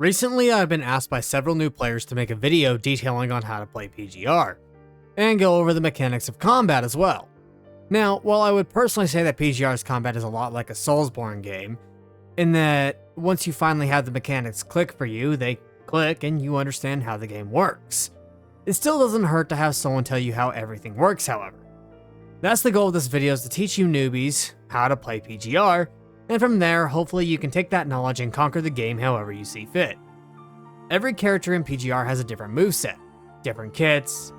Recently, I've been asked by several new players to make a video detailing on how to play PGR, and go over the mechanics of combat as well. Now, while I would personally say that PGR's combat is a lot like a Soulsborne game, in that once you finally have the mechanics click for you, they click and you understand how the game works. It still doesn't hurt to have someone tell you how everything works, however. That's the goal of this video, is to teach you newbies how to play PGR, and from there, hopefully you can take that knowledge and conquer the game however you see fit. Every character in PGR has a different moveset, different kits.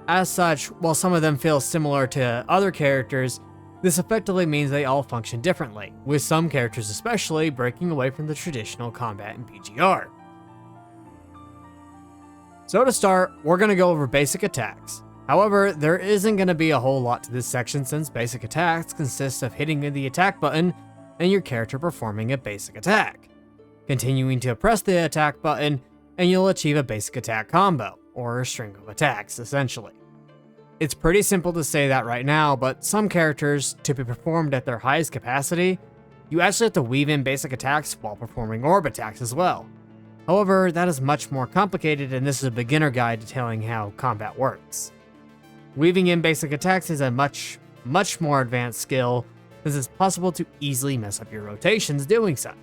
As such, while some of them feel similar to other characters, this effectively means they all function differently, with some characters especially breaking away from the traditional combat in PGR. So to start, we're going to go over basic attacks. However, there isn't going to be a whole lot to this section, since basic attacks consist of hitting the attack button and your character performing a basic attack. Continuing to press the attack button and you'll achieve a basic attack combo, or a string of attacks essentially. It's pretty simple to say that right now, but some characters, to be performed at their highest capacity, you actually have to weave in basic attacks while performing orb attacks as well. However, that is much more complicated, and this is a beginner guide detailing how combat works. Weaving in basic attacks is a much more advanced skill, as it's possible to easily mess up your rotations doing such.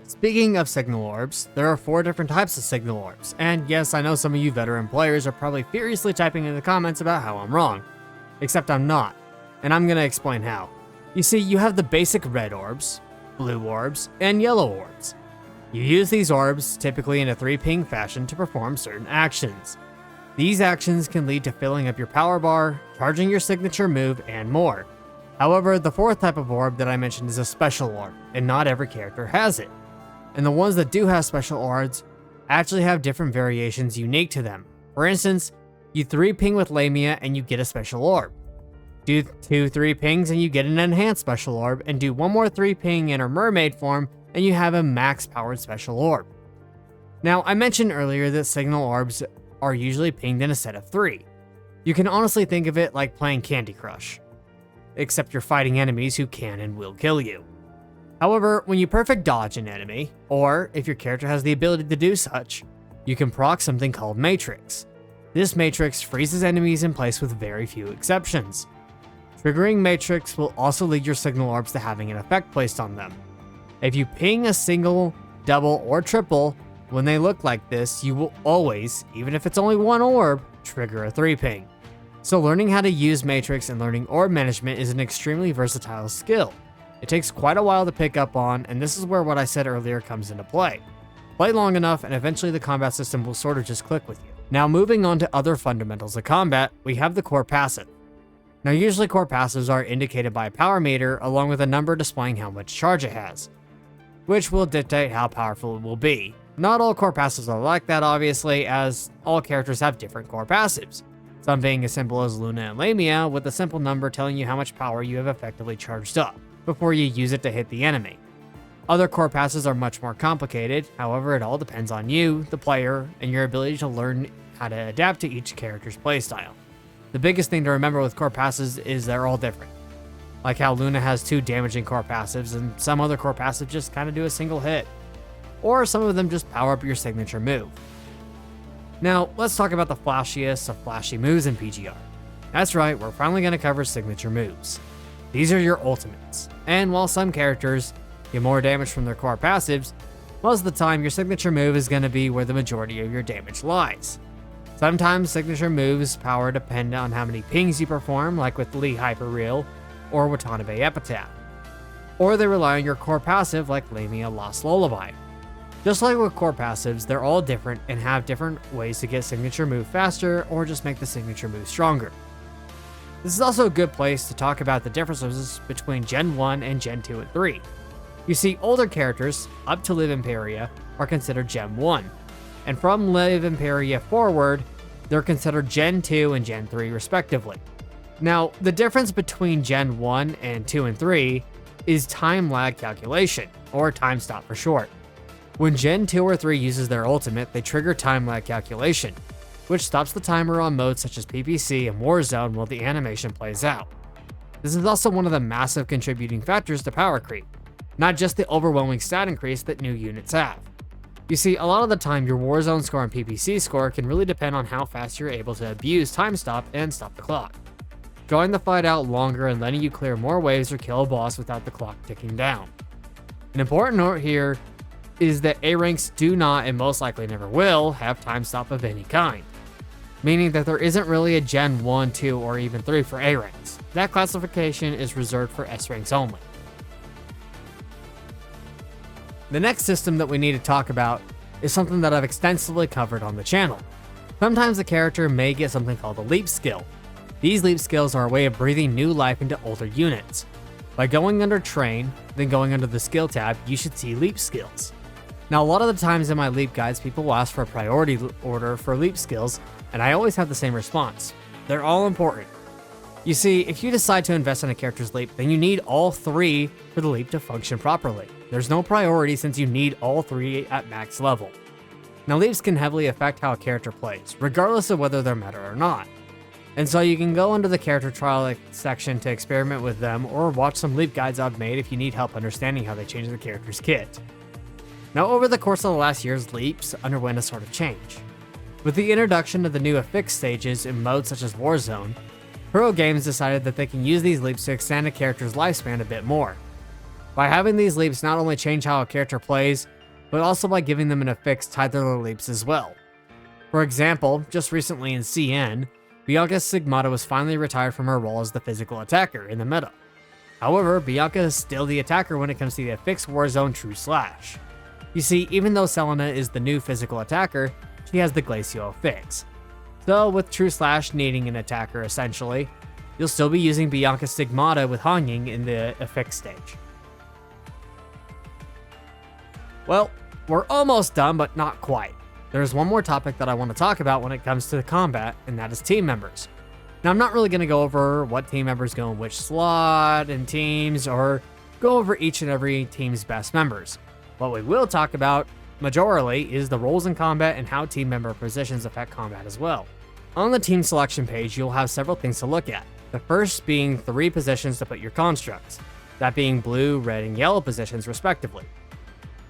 Speaking of signal orbs, there are 4 different types of signal orbs, and yes, I know some of you veteran players are probably furiously typing in the comments about how I'm wrong. Except I'm not, and I'm gonna explain how. You see, you have the basic red orbs, blue orbs, and yellow orbs. You use these orbs, typically in a 3-ping fashion, to perform certain actions. These actions can lead to filling up your power bar, charging your signature move, and more. However, the 4th type of orb that I mentioned is a special orb, and not every character has it. And the ones that do have special orbs actually have different variations unique to them. For instance, you 3-ping with Lamia and you get a special orb. Do 2 3-pings and you get an enhanced special orb, and do 1 more 3-ping in her mermaid form and you have a max powered special orb. Now, I mentioned earlier that signal orbs are usually pinged in a set of 3. You can honestly think of it like playing Candy Crush, except you're fighting enemies who can and will kill you. However, when you perfect dodge an enemy, or if your character has the ability to do such, you can proc something called Matrix. This Matrix freezes enemies in place with very few exceptions. Triggering Matrix will also lead your signal orbs to having an effect placed on them. If you ping a single, double, or triple, when they look like this, you will always, even if it's only 1 orb, trigger a 3-ping. So learning how to use Matrix and learning orb management is an extremely versatile skill. It takes quite a while to pick up on, and this is where what I said earlier comes into play. Play long enough and eventually the combat system will sort of just click with you. Now, moving on to other fundamentals of combat, we have the core passive. Now, usually core passives are indicated by a power meter along with a number displaying how much charge it has, which will dictate how powerful it will be. Not all core passives are like that, obviously, as all characters have different core passives. Some being as simple as Luna and Lamia, with a simple number telling you how much power you have effectively charged up before you use it to hit the enemy. Other core passes are much more complicated, however it all depends on you, the player, and your ability to learn how to adapt to each character's playstyle. The biggest thing to remember with core passes is they're all different. Like how Luna has 2 damaging core passives and some other core passives just kind of do a single hit. Or some of them just power up your signature move. Now, let's talk about the flashiest of flashy moves in PGR. That's right, we're finally going to cover signature moves. These are your ultimates, and while some characters get more damage from their core passives, most of the time your signature move is going to be where the majority of your damage lies. Sometimes signature moves power depend on how many pings you perform, like with Lee Hyperreal or Watanabe Epitaph. Or they rely on your core passive like Lamia Lost Lullaby. Just like with core passives, they're all different and have different ways to get signature move faster or just make the signature move stronger. This is also a good place to talk about the differences between Gen 1 and Gen 2 and 3. You see, older characters, up to Live Imperia, are considered Gen 1, and from Live Imperia forward, they're considered Gen 2 and Gen 3 respectively. Now, the difference between Gen 1 and 2 and 3 is time lag calculation, or time stop for short. When Gen 2 or 3 uses their ultimate, they trigger time lag calculation, which stops the timer on modes such as PPC and Warzone while the animation plays out. This is also one of the massive contributing factors to power creep, not just the overwhelming stat increase that new units have. You see, a lot of the time your Warzone score and PPC score can really depend on how fast you're able to abuse time stop and stop the clock, drawing the fight out longer and letting you clear more waves or kill a boss without the clock ticking down. An important note here is that A ranks do not, and most likely never will, have time stop of any kind, meaning that there isn't really a Gen 1, 2, or even 3 for A ranks. That classification is reserved for S ranks only. The next system that we need to talk about is something that I've extensively covered on the channel. Sometimes a character may get something called a leap skill. These leap skills are a way of breathing new life into older units. By going under train, then going under the skill tab, you should see leap skills. Now, a lot of the times in my leap guides, people will ask for a priority order for leap skills, and I always have the same response. They're all important. You see, if you decide to invest in a character's leap, then you need all 3 for the leap to function properly. There's no priority since you need all 3 at max level. Now, leaps can heavily affect how a character plays, regardless of whether they're meta or not. And so you can go into the character trial section to experiment with them, or watch some leap guides I've made if you need help understanding how they change the character's kit. Now, over the course of the last years, leaps underwent a sort of change. With the introduction of the new affixed stages in modes such as Warzone, Hero Games decided that they can use these leaps to extend a character's lifespan a bit more. By having these leaps not only change how a character plays, but also by giving them an affix tied to their leaps as well. For example, just recently in CN, Bianca Stigmata was finally retired from her role as the physical attacker in the meta. However, Bianca is still the attacker when it comes to the affixed Warzone True Slash. You see, even though Selena is the new physical attacker, she has the Glacio affix. So with True Slash needing an attacker essentially, you'll still be using Bianca Stigmata with Hong Ying in the affixed stage. Well, we're almost done, but not quite. There's one more topic that I want to talk about when it comes to combat, and that is team members. Now, I'm not really going to go over what team members go in which slot and teams, or go over each and every team's best members. What we will talk about, majorly, is the roles in combat and how team member positions affect combat as well. On the team selection page, you'll have several things to look at. The first being 3 positions to put your constructs, that being blue, red, and yellow positions respectively.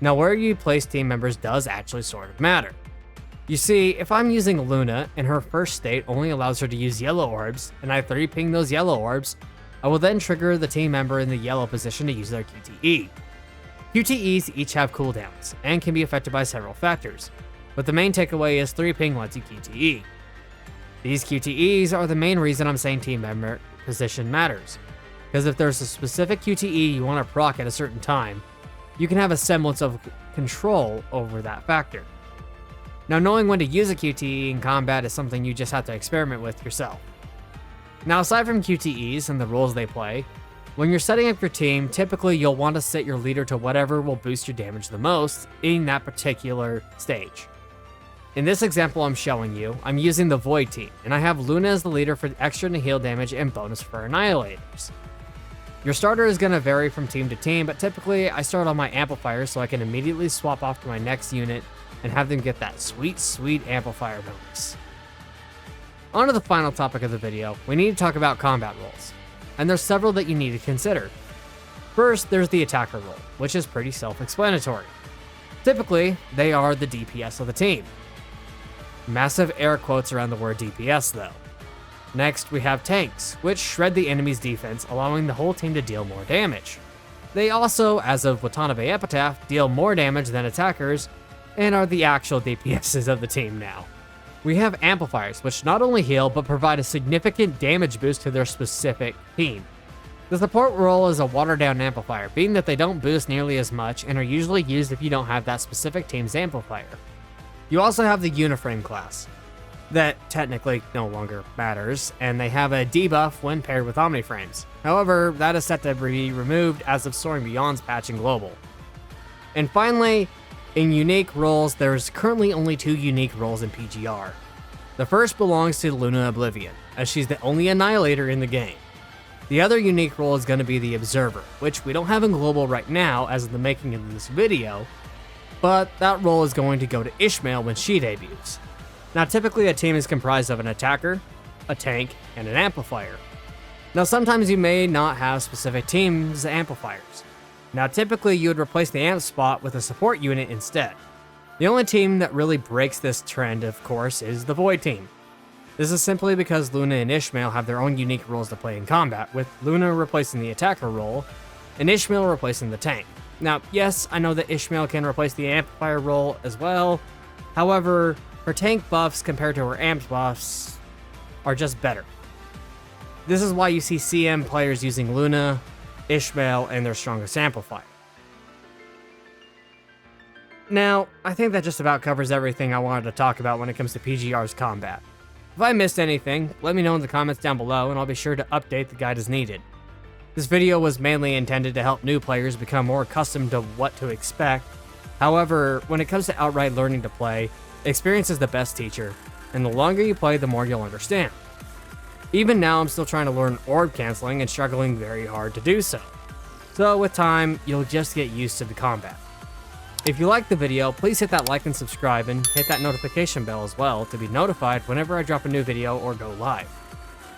Now, where you place team members does actually sort of matter. You see, if I'm using Luna and her first state only allows her to use yellow orbs, and I 3-ping those yellow orbs, I will then trigger the team member in the yellow position to use their QTE. QTEs each have cooldowns, and can be affected by several factors, but the main takeaway is 3-ping lets you QTE. These QTEs are the main reason I'm saying team member position matters, because if there's a specific QTE you want to proc at a certain time, you can have a semblance of control over that factor. Now, knowing when to use a QTE in combat is something you just have to experiment with yourself. Now, aside from QTEs and the roles they play, when you're setting up your team, typically you'll want to set your leader to whatever will boost your damage the most in that particular stage. In this example I'm showing you, I'm using the Void team, and I have Luna as the leader for extra nihil damage and bonus for Annihilators. Your starter is going to vary from team to team, but typically I start on my amplifier so I can immediately swap off to my next unit and have them get that sweet, sweet amplifier bonus. On to the final topic of the video, we need to talk about combat roles, and there's several that you need to consider. First, there's the attacker role, which is pretty self-explanatory. Typically, they are the DPS of the team. Massive air quotes around the word DPS though. Next, we have tanks, which shred the enemy's defense, allowing the whole team to deal more damage. They also, as of Watanabe Epitaph, deal more damage than attackers, and are the actual DPSs of the team now. We have amplifiers, which not only heal, but provide a significant damage boost to their specific team. The support role is a watered-down amplifier, being that they don't boost nearly as much and are usually used if you don't have that specific team's amplifier. You also have the Uniframe class, that technically no longer matters, and they have a debuff when paired with Omniframes. However, that is set to be removed as of Soaring Beyond's patch in Global. And finally, in unique roles, there's currently only 2 unique roles in PGR. The first belongs to Luna Oblivion, as she's the only Annihilator in the game. The other unique role is going to be the Observer, which we don't have in Global right now as of the making of this video, but that role is going to go to Ishmael when she debuts. Now, typically a team is comprised of an attacker, a tank, and an amplifier. Now, sometimes you may not have specific teams' amplifiers. Now, typically you would replace the amp spot with a support unit instead. The only team that really breaks this trend, of course, is the Void team. This is simply because Luna and Ishmael have their own unique roles to play in combat, with Luna replacing the attacker role, and Ishmael replacing the tank. Now, yes, I know that Ishmael can replace the amplifier role as well, however, her tank buffs compared to her amp buffs are just better. This is why you see CM players using Luna, Ishmael, and their strongest amplifier. Now, I think that just about covers everything I wanted to talk about when it comes to PGR's combat. If I missed anything, let me know in the comments down below and I'll be sure to update the guide as needed. This video was mainly intended to help new players become more accustomed to what to expect. However, when it comes to outright learning to play, experience is the best teacher, and the longer you play, the more you'll understand. Even now, I'm still trying to learn orb canceling and struggling very hard to do so. So with time, you'll just get used to the combat. If you liked the video, please hit that like and subscribe, and hit that notification bell as well to be notified whenever I drop a new video or go live.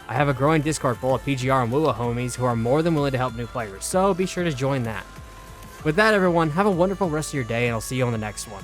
I have a growing Discord full of PGR and WUA homies who are more than willing to help new players, so be sure to join that. With that, everyone, have a wonderful rest of your day, and I'll see you on the next one.